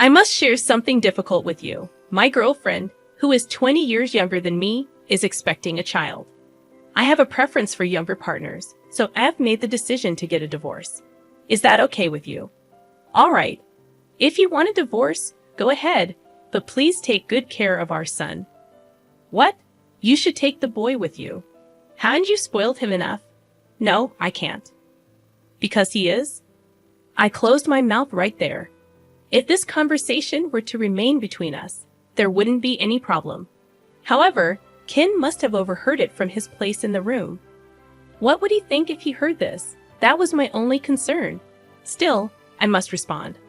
I must share something difficult with you. My girlfriend, who is 20 years younger than me, is expecting a child. I have a preference for younger partners, so I've made the decision to get a divorce. Is that okay with you? All right. If you want a divorce, go ahead, but please take good care of our son. What? You should take the boy with you. Haven't you spoiled him enough? No, I can't. Because he is? I closed my mouth right there. If this conversation were to remain between us, there wouldn't be any problem. However, Ken must have overheard it from his place in the room. What would he think if he heard this? That was my only concern. Still, I must respond.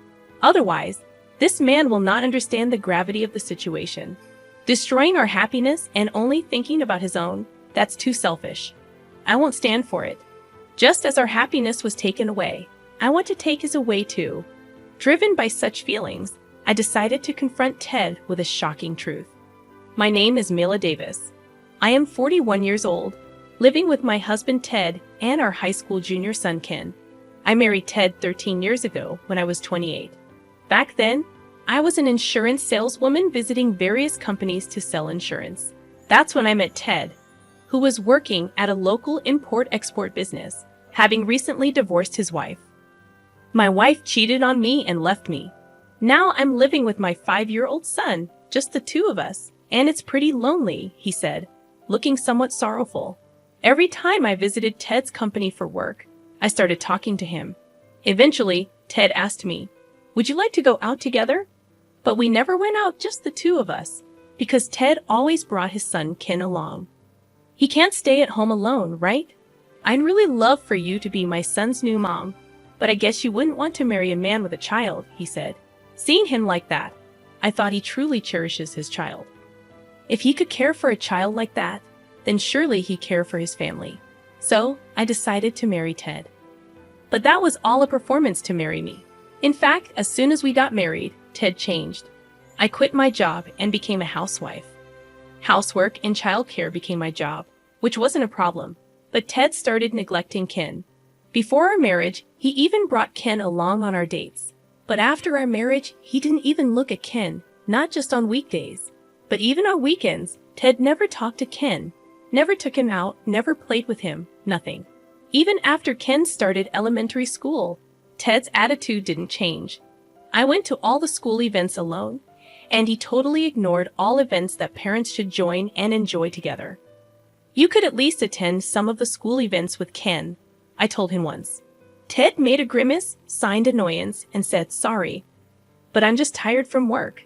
Otherwise, this man will not understand the gravity of the situation. Destroying our happiness and only thinking about his own, that's too selfish. I won't stand for it. Just as our happiness was taken away, I want to take his away too. Driven by such feelings, I decided to confront Ted with a shocking truth. My name is Mila Davis. I am 41 years old, living with my husband Ted and our high school junior son Ken. I married Ted 13 years ago when I was 28. Back then, I was an insurance saleswoman visiting various companies to sell insurance. That's when I met Ted, who was working at a local import-export business, having recently divorced his wife. My wife cheated on me and left me. Now I'm living with my 5-year-old son, just the two of us, and it's pretty lonely, he said, looking somewhat sorrowful. Every time I visited Ted's company for work, I started talking to him. Eventually, Ted asked me, "Would you like to go out together?" But we never went out, just the two of us, because Ted always brought his son Ken along. He can't stay at home alone, right? I'd really love for you to be my son's new mom, but I guess you wouldn't want to marry a man with a child, he said. Seeing him like that, I thought he truly cherishes his child. If he could care for a child like that, then surely he'd care for his family. So, I decided to marry Ted. But that was all a performance to marry me. In fact, as soon as we got married, Ted changed. I quit my job and became a housewife. Housework and childcare became my job, which wasn't a problem, but Ted started neglecting Ken. Before our marriage, he even brought Ken along on our dates. But after our marriage, he didn't even look at Ken, not just on weekdays, but even on weekends. Ted never talked to Ken, never took him out, never played with him, nothing. Even after Ken started elementary school, Ted's attitude didn't change. I went to all the school events alone, and he totally ignored all events that parents should join and enjoy together. You could at least attend some of the school events with Ken, I told him once. Ted made a grimace, signed annoyance, and said sorry. But I'm just tired from work.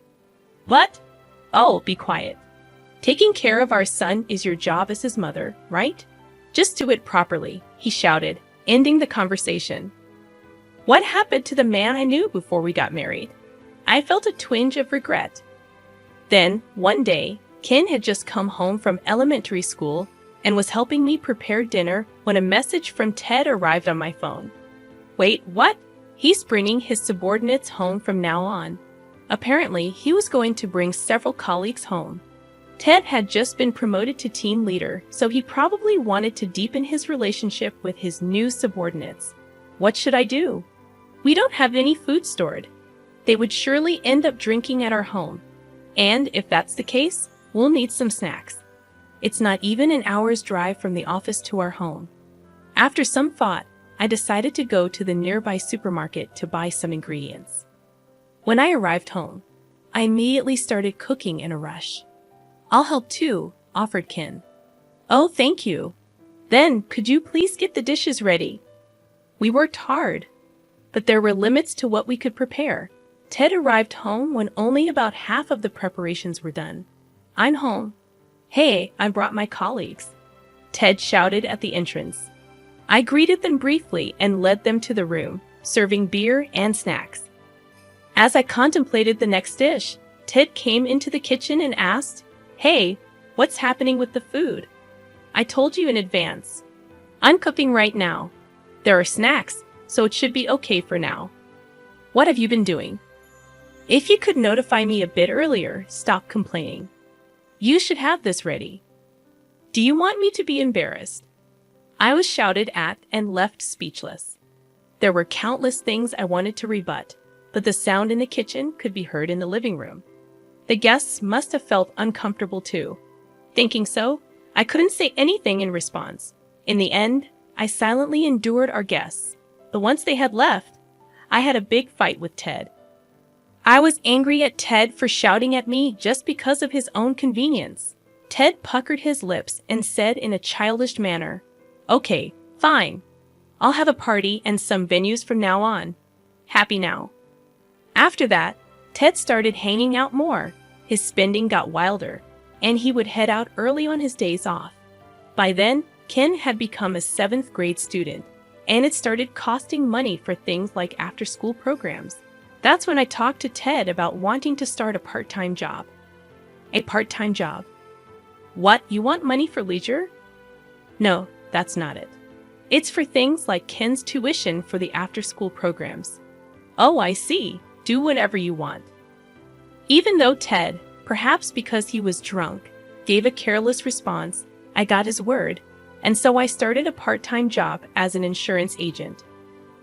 What? Oh, be quiet. Taking care of our son is your job as his mother, right? Just do it properly, he shouted, ending the conversation. What happened to the man I knew before we got married? I felt a twinge of regret. Then, one day, Ken had just come home from elementary school and was helping me prepare dinner when a message from Ted arrived on my phone. Wait, what? He's bringing his subordinates home from now on. Apparently, he was going to bring several colleagues home. Ted had just been promoted to team leader, so he probably wanted to deepen his relationship with his new subordinates. What should I do? We don't have any food stored. They would surely end up drinking at our home. And if that's the case, we'll need some snacks. It's not even an hour's drive from the office to our home. After some thought, I decided to go to the nearby supermarket to buy some ingredients. When I arrived home, I immediately started cooking in a rush. I'll help too, offered Ken. Oh, thank you. Then, could you please get the dishes ready? We worked hard, but there were limits to what we could prepare. Ted arrived home when only about half of the preparations were done. I'm home. Hey, I brought my colleagues, Ted shouted at the entrance. I greeted them briefly and led them to the room, serving beer and snacks. As I contemplated the next dish, Ted came into the kitchen and asked, "Hey, what's happening with the food? I told you in advance. I'm cooking right now. There are snacks, so it should be okay for now. What have you been doing? If you could notify me a bit earlier, stop complaining. You should have this ready. Do you want me to be embarrassed?" I was shouted at and left speechless. There were countless things I wanted to rebut, but the sound in the kitchen could be heard in the living room. The guests must have felt uncomfortable too. Thinking so, I couldn't say anything in response. In the end, I silently endured our guests. But once they had left, I had a big fight with Ted. I was angry at Ted for shouting at me just because of his own convenience. Ted puckered his lips and said in a childish manner, "Okay, fine. I'll have a party and some venues from now on. Happy now." After that, Ted started hanging out more. His spending got wilder, and he would head out early on his days off. By then, Ken had become a 7th grade student, and it started costing money for things like after-school programs. That's when I talked to Ted about wanting to start a part-time job. A part-time job? What, you want money for leisure? No, that's not it. It's for things like Ken's tuition for the after-school programs. Oh, I see. Do whatever you want. Even though Ted, perhaps because he was drunk, gave a careless response, I got his word, and so I started a part-time job as an insurance agent.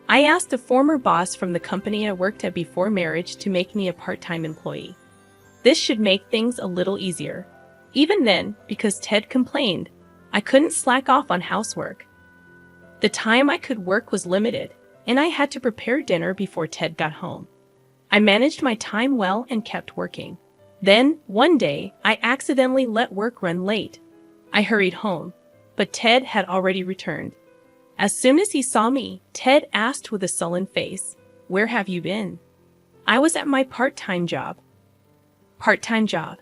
I asked a former boss from the company I worked at before marriage to make me a part-time employee. This should make things a little easier. Even then, because Ted complained, I couldn't slack off on housework. The time I could work was limited, and I had to prepare dinner before Ted got home. I managed my time well and kept working. Then, one day, I accidentally let work run late. I hurried home, but Ted had already returned. As soon as he saw me, Ted asked with a sullen face, "Where have you been?" "I was at my part-time job." "Part-time job?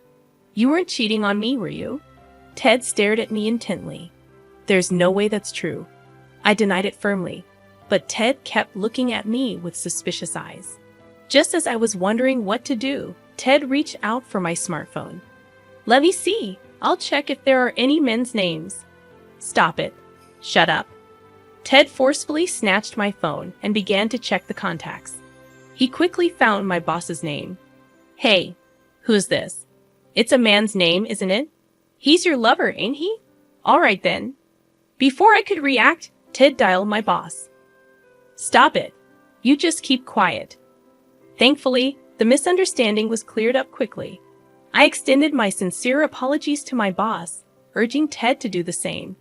You weren't cheating on me, were you?" Ted stared at me intently. "There's no way that's true." I denied it firmly, but Ted kept looking at me with suspicious eyes. Just as I was wondering what to do, Ted reached out for my smartphone. "Let me see. I'll check if there are any men's names." "Stop it. Shut up." Ted forcefully snatched my phone and began to check the contacts. He quickly found my boss's name. "Hey, who's this? It's a man's name, isn't it? He's your lover, ain't he? All right then." Before I could react, Ted dialed my boss. "Stop it. You just keep quiet." Thankfully, the misunderstanding was cleared up quickly. I extended my sincere apologies to my boss, urging Ted to do the same.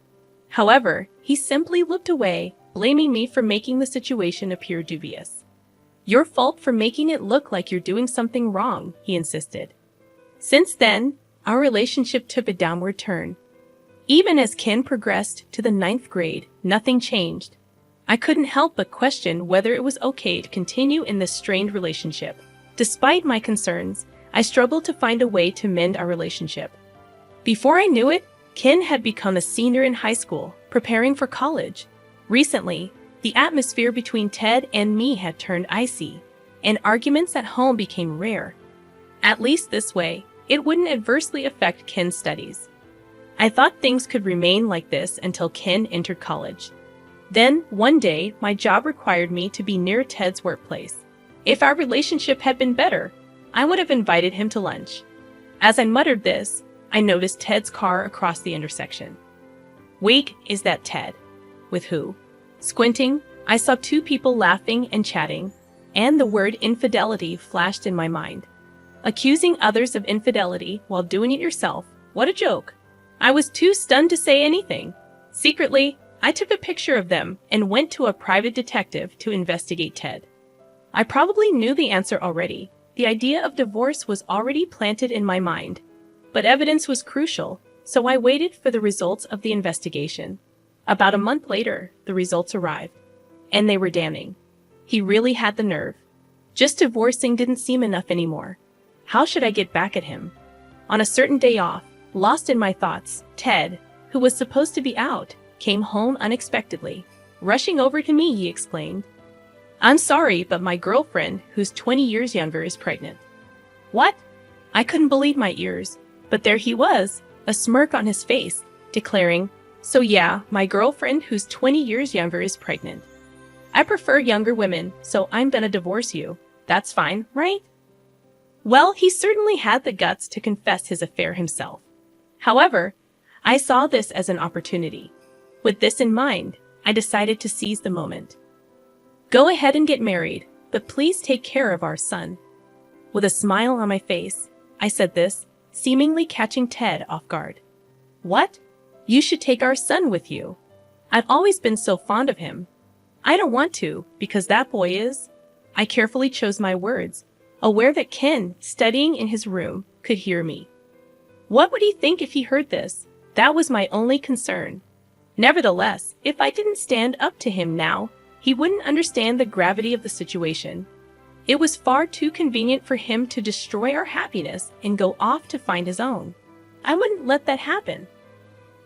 However, he simply looked away, blaming me for making the situation appear dubious. "Your fault for making it look like you're doing something wrong," he insisted. Since then, our relationship took a downward turn. Even as Ken progressed to the 9th grade, nothing changed. I couldn't help but question whether it was okay to continue in this strained relationship. Despite my concerns, I struggled to find a way to mend our relationship. Before I knew it, Ken had become a senior in high school, preparing for college. Recently, the atmosphere between Ted and me had turned icy, and arguments at home became rare. At least this way, it wouldn't adversely affect Ken's studies. I thought things could remain like this until Ken entered college. Then, one day, my job required me to be near Ted's workplace. If our relationship had been better, I would have invited him to lunch. As I muttered this, I noticed Ted's car across the intersection. "Wait, is that Ted? With who?" Squinting, I saw 2 people laughing and chatting, and the word infidelity flashed in my mind. Accusing others of infidelity while doing it yourself, what a joke. I was too stunned to say anything. Secretly, I took a picture of them and went to a private detective to investigate Ted. I probably knew the answer already. The idea of divorce was already planted in my mind. But evidence was crucial, so I waited for the results of the investigation. About a month later, the results arrived, and they were damning. He really had the nerve. Just divorcing didn't seem enough anymore. How should I get back at him? On a certain day off, lost in my thoughts, Ted, who was supposed to be out, came home unexpectedly. Rushing over to me, he explained, "I'm sorry, but my girlfriend, who's 20 years younger, is pregnant." What? I couldn't believe my ears, but there he was, a smirk on his face, declaring, "So yeah, my girlfriend, who's 20 years younger, is pregnant. I prefer younger women, so I'm gonna divorce you. That's fine, right?" Well, he certainly had the guts to confess his affair himself. However, I saw this as an opportunity. With this in mind, I decided to seize the moment. "Go ahead and get married. but please take care of our son." With a smile on my face, I said this, seemingly catching Ted off guard. "What? You should take our son with you. I've always been so fond of him." "I don't want to, because that boy is—" I carefully chose my words, aware that Ken, studying in his room, could hear me. What would he think if he heard this? That was my only concern. Nevertheless, if I didn't stand up to him now, he wouldn't understand the gravity of the situation. It was far too convenient for him to destroy our happiness and go off to find his own. I wouldn't let that happen.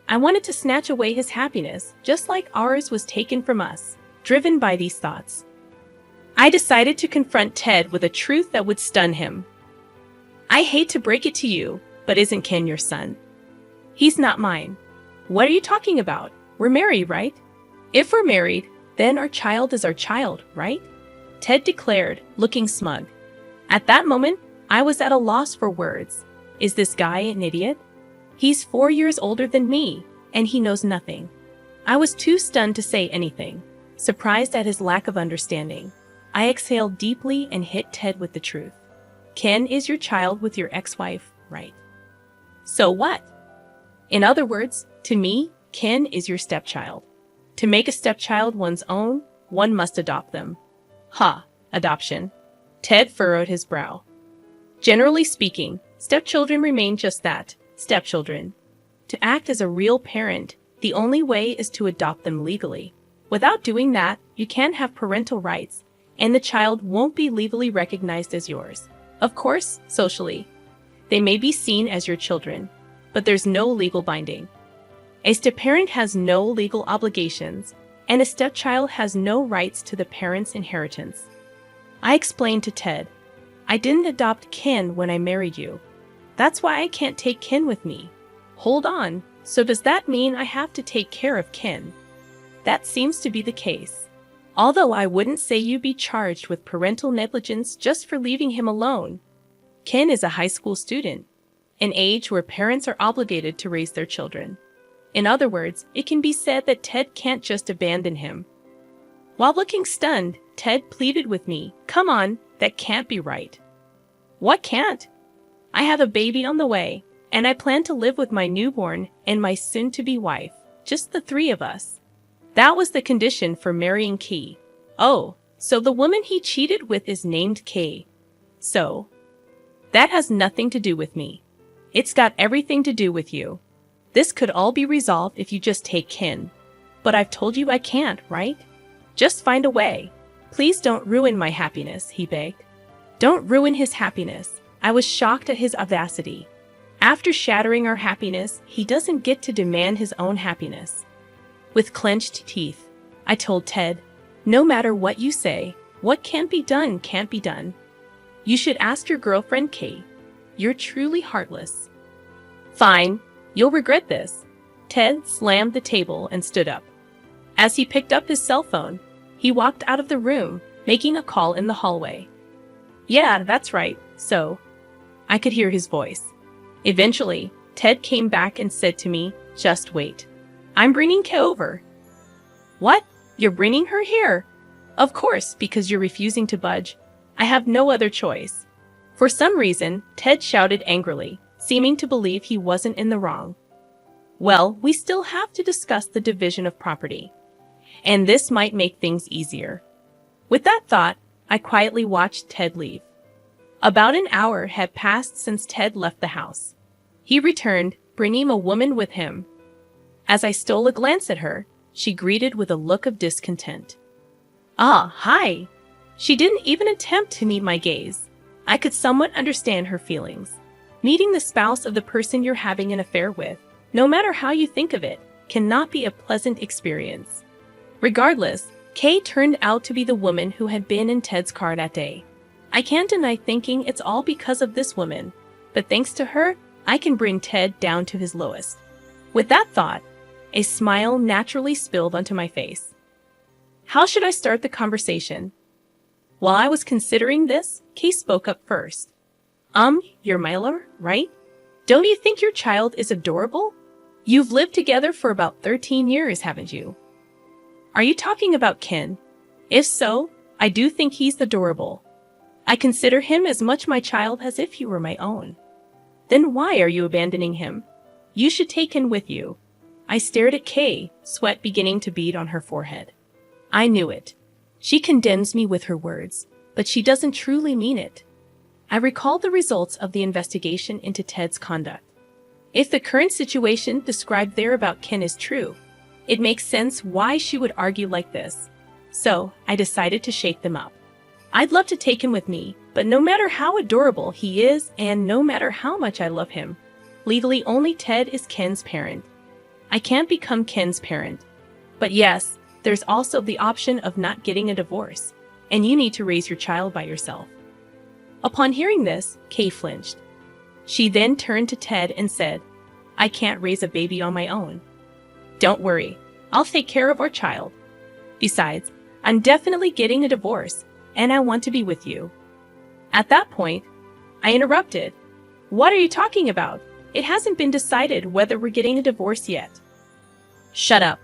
I wanted to snatch away his happiness, just like ours was taken from us, driven by these thoughts. I decided to confront Ted with a truth that would stun him. "I hate to break it to you, but isn't Ken your son?" "He's not mine." "What are you talking about? We're married, right?" "If we're married, then our child is our child, right?" Ted declared, looking smug. At that moment, I was at a loss for words. Is this guy an idiot? He's 4 years older than me, and he knows nothing. I was too stunned to say anything, surprised at his lack of understanding. I exhaled deeply and hit Ted with the truth. "Ken is your child with your ex-wife, right?" "So what?" "In other words, to me, Ken is your stepchild. To make a stepchild one's own, one must adopt them." "Ha, adoption." Ted furrowed his brow. "Generally speaking, stepchildren remain just that, stepchildren. To act as a real parent, the only way is to adopt them legally. Without doing that, you can't have parental rights, and the child won't be legally recognized as yours. Of course, socially, they may be seen as your children, but there's no legal binding. A step-parent has no legal obligations, and a stepchild has no rights to the parent's inheritance." I explained to Ted, "I didn't adopt Ken when I married you. That's why I can't take Ken with me." "Hold on, so does that mean I have to take care of Ken?" "That seems to be the case. Although I wouldn't say you'd be charged with parental negligence just for leaving him alone. Ken is a high school student, an age where parents are obligated to raise their children. In other words, it can be said that Ted can't just abandon him." While looking stunned, Ted pleaded with me, "Come on, that can't be right." "What can't?" "I have a baby on the way, and I plan to live with my newborn and my soon-to-be wife, just the three of us. That was the condition for marrying Kay." "Oh, so the woman he cheated with is named Kay." "So?" "That has nothing to do with me. It's got everything to do with you. This could all be resolved if you just take Ken. But I've told you I can't, right? Just find a way. Please don't ruin my happiness," he begged. Don't ruin his happiness. I was shocked at his audacity. After shattering our happiness, he doesn't get to demand his own happiness. With clenched teeth, I told Ted, "No matter what you say, what can't be done can't be done. You should ask your girlfriend Kay. You're truly heartless." "Fine. You'll regret this." Ted slammed the table and stood up. As he picked up his cell phone, he walked out of the room, making a call in the hallway. "Yeah, that's right, so." I could hear his voice. Eventually, Ted came back and said to me, "Just wait. I'm bringing Kay over." "What? You're bringing her here?" "Of course, because you're refusing to budge. I have no other choice." For some reason, Ted shouted angrily, seeming to believe he wasn't in the wrong. "Well, we still have to discuss the division of property. And this might make things easier." With that thought, I quietly watched Ted leave. About an hour had passed since Ted left the house. He returned, bringing a woman with him. As I stole a glance at her, she greeted with a look of discontent. "Ah, hi!" She didn't even attempt to meet my gaze. I could somewhat understand her feelings. Meeting the spouse of the person you're having an affair with, no matter how you think of it, cannot be a pleasant experience. Regardless, Kay turned out to be the woman who had been in Ted's car that day. I can't deny thinking it's all because of this woman, but thanks to her, I can bring Ted down to his lowest. With that thought, a smile naturally spilled onto my face. How should I start the conversation? While I was considering this, Kay spoke up first. You're Miller, right? Don't you think your child is adorable? You've lived together for about 13 years, haven't you? Are you talking about Ken? If so, I do think he's adorable. I consider him as much my child as if he were my own. Then why are you abandoning him? You should take him with you. I stared at Kay, sweat beginning to bead on her forehead. I knew it. She condemns me with her words, but she doesn't truly mean it. I recalled the results of the investigation into Ted's conduct. If the current situation described there about Ken is true, it makes sense why she would argue like this. So, I decided to shake them up. I'd love to take him with me, but no matter how adorable he is and no matter how much I love him, legally only Ted is Ken's parent. I can't become Ken's parent. But yes, there's also the option of not getting a divorce, and you need to raise your child by yourself. Upon hearing this, Kay flinched. She then turned to Ted and said, I can't raise a baby on my own. Don't worry, I'll take care of our child. Besides, I'm definitely getting a divorce, and I want to be with you. At that point, I interrupted. What are you talking about? It hasn't been decided whether we're getting a divorce yet. Shut up.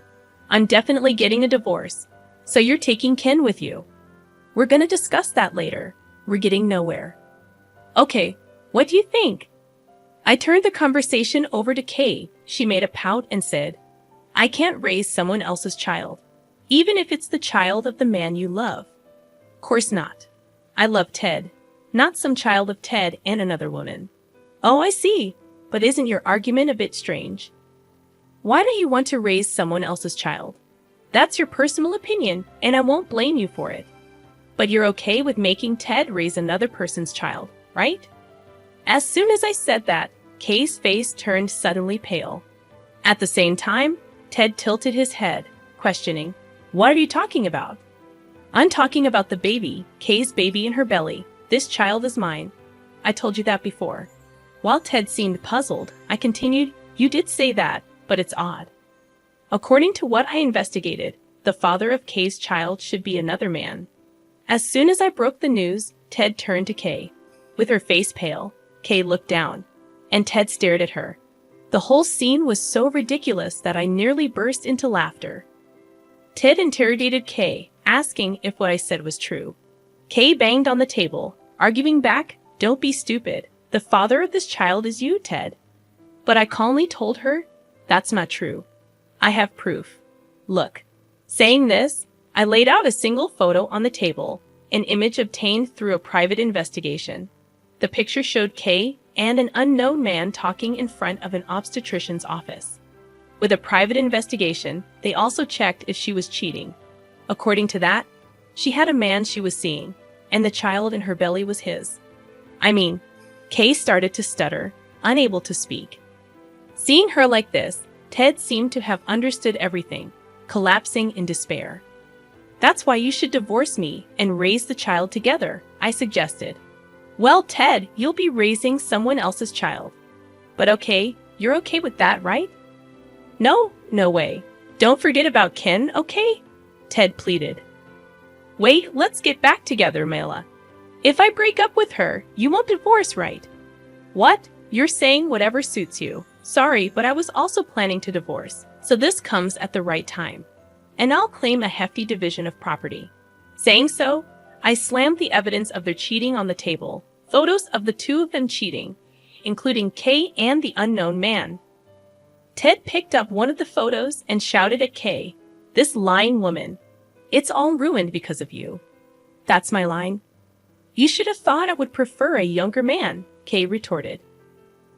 I'm definitely getting a divorce, so you're taking Ken with you. We're gonna discuss that later. We're getting nowhere. Okay, what do you think? I turned the conversation over to Kay. She made a pout and said, I can't raise someone else's child, even if it's the child of the man you love. Course not. I love Ted, not some child of Ted and another woman. Oh, I see. But isn't your argument a bit strange? Why do you want to raise someone else's child? That's your personal opinion, and I won't blame you for it. But you're okay with making Ted raise another person's child, right? As soon as I said that, Kay's face turned suddenly pale. At the same time, Ted tilted his head, questioning, What are you talking about? I'm talking about the baby, Kay's baby in her belly. This child is mine. I told you that before. While Ted seemed puzzled, I continued, You did say that, but it's odd. According to what I investigated, the father of Kay's child should be another man. As soon as I broke the news, Ted turned to Kay. With her face pale, Kay looked down, and Ted stared at her. The whole scene was so ridiculous that I nearly burst into laughter. Ted interrogated Kay, asking if what I said was true. Kay banged on the table, arguing back, Don't be stupid. The father of this child is you, Ted. But I calmly told her, That's not true. I have proof. Look. Saying this, I laid out a single photo on the table, an image obtained through a private investigation. The picture showed Kay and an unknown man talking in front of an obstetrician's office. With a private investigation, they also checked if she was cheating. According to that, she had a man she was seeing, and the child in her belly was his. Kay started to stutter, unable to speak. Seeing her like this, Ted seemed to have understood everything, collapsing in despair. That's why you should divorce me and raise the child together, I suggested. Well, Ted, you'll be raising someone else's child. But okay, you're okay with that, right? No way. Don't forget about Ken, okay? Ted pleaded. Wait, let's get back together, Mela. If I break up with her, you won't divorce, right? What? You're saying whatever suits you. Sorry, but I was also planning to divorce, so this comes at the right time. And I'll claim a hefty division of property. Saying so, I slammed the evidence of their cheating on the table, photos of the two of them cheating, including Kay and the unknown man. Ted picked up one of the photos and shouted at Kay, This lying woman. It's all ruined because of you. That's my line. You should have thought I would prefer a younger man, Kay retorted.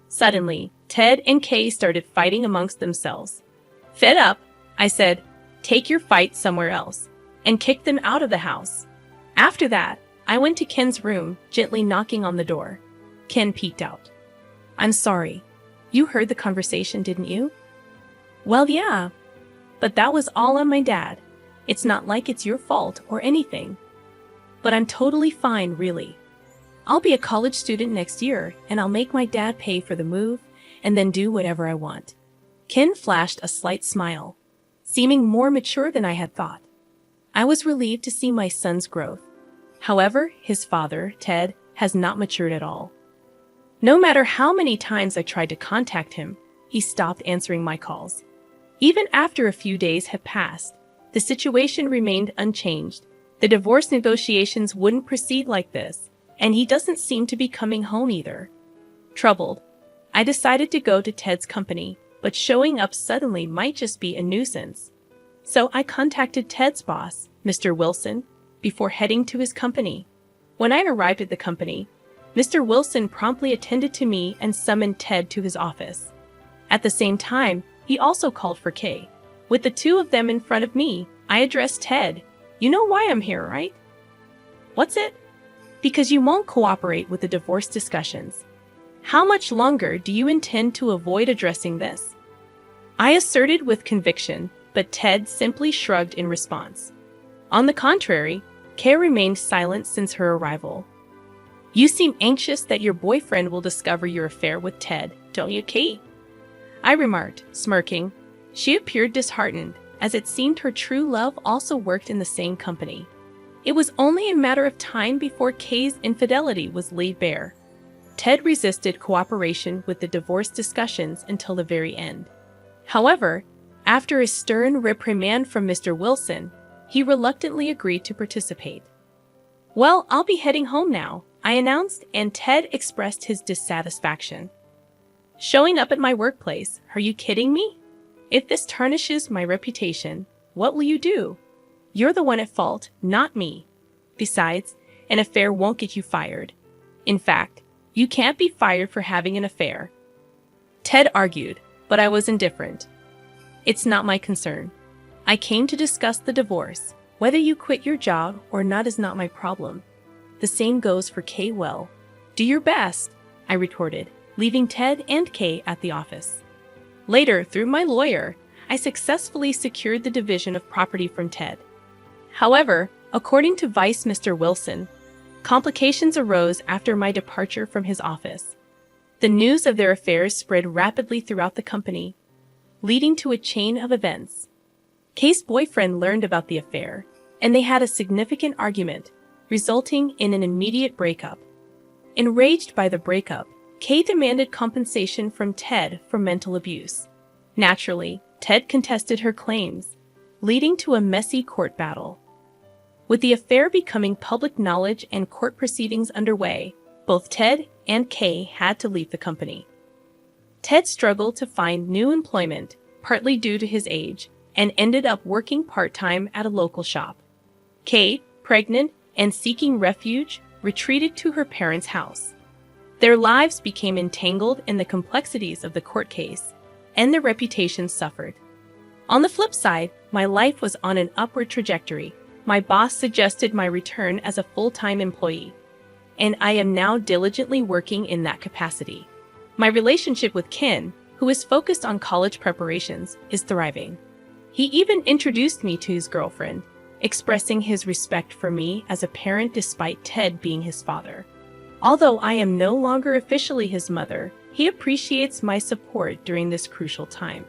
Suddenly, Ted and Kay started fighting amongst themselves. Fed up, I said, Take your fight somewhere else, and kicked them out of the house. After that, I went to Ken's room, gently knocking on the door. Ken peeked out. I'm sorry. You heard the conversation, didn't you? Well, yeah. But that was all on my dad. It's not like it's your fault or anything. But I'm totally fine, really. I'll be a college student next year, and I'll make my dad pay for the move, and then do whatever I want. Ken flashed a slight smile, seeming more mature than I had thought. I was relieved to see my son's growth. However, his father, Ted, has not matured at all. No matter how many times I tried to contact him, he stopped answering my calls. Even after a few days had passed, the situation remained unchanged, The divorce negotiations wouldn't proceed like this, and he doesn't seem to be coming home either. Troubled, I decided to go to Ted's company, but showing up suddenly might just be a nuisance. So I contacted Ted's boss, Mr. Wilson, before heading to his company. When I arrived at the company, Mr. Wilson promptly attended to me and summoned Ted to his office. At the same time, he also called for Kay. With the two of them in front of me, I addressed Ted. "You know why I'm here, right?" "What's it?" "Because you won't cooperate with the divorce discussions. How much longer do you intend to avoid addressing this?" I asserted with conviction, but Ted simply shrugged in response. On the contrary, Kay remained silent since her arrival. "You seem anxious that your boyfriend will discover your affair with Ted, don't you, Kay?" I remarked, smirking. She appeared disheartened, as it seemed her true love also worked in the same company. It was only a matter of time before Kay's infidelity was laid bare. Ted resisted cooperation with the divorce discussions until the very end. However, after a stern reprimand from Mr. Wilson, he reluctantly agreed to participate. "Well, I'll be heading home now," I announced, and Ted expressed his dissatisfaction. "Showing up at my workplace, are you kidding me? If this tarnishes my reputation, what will you do? You're the one at fault, not me. Besides, an affair won't get you fired. In fact, you can't be fired for having an affair." Ted argued, but I was indifferent. "It's not my concern. I came to discuss the divorce. Whether you quit your job or not is not my problem. The same goes for Kay. Well, do your best," I retorted, leaving Ted and Kay at the office. Later, through my lawyer, I successfully secured the division of property from Ted. However, according to Vice Mr. Wilson, complications arose after my departure from his office. The news of their affairs spread rapidly throughout the company, leading to a chain of events. Kay's boyfriend learned about the affair, and they had a significant argument, resulting in an immediate breakup. Enraged by the breakup, Kay demanded compensation from Ted for mental abuse. Naturally, Ted contested her claims, leading to a messy court battle. With the affair becoming public knowledge and court proceedings underway, both Ted and Kay had to leave the company. Ted struggled to find new employment, partly due to his age, and ended up working part-time at a local shop. Kay, pregnant and seeking refuge, retreated to her parents' house. Their lives became entangled in the complexities of the court case, and their reputations suffered. On the flip side, my life was on an upward trajectory. My boss suggested my return as a full-time employee, and I am now diligently working in that capacity. My relationship with Ken, who is focused on college preparations, is thriving. He even introduced me to his girlfriend, expressing his respect for me as a parent despite Ted being his father. Although I am no longer officially his mother, he appreciates my support during this crucial time.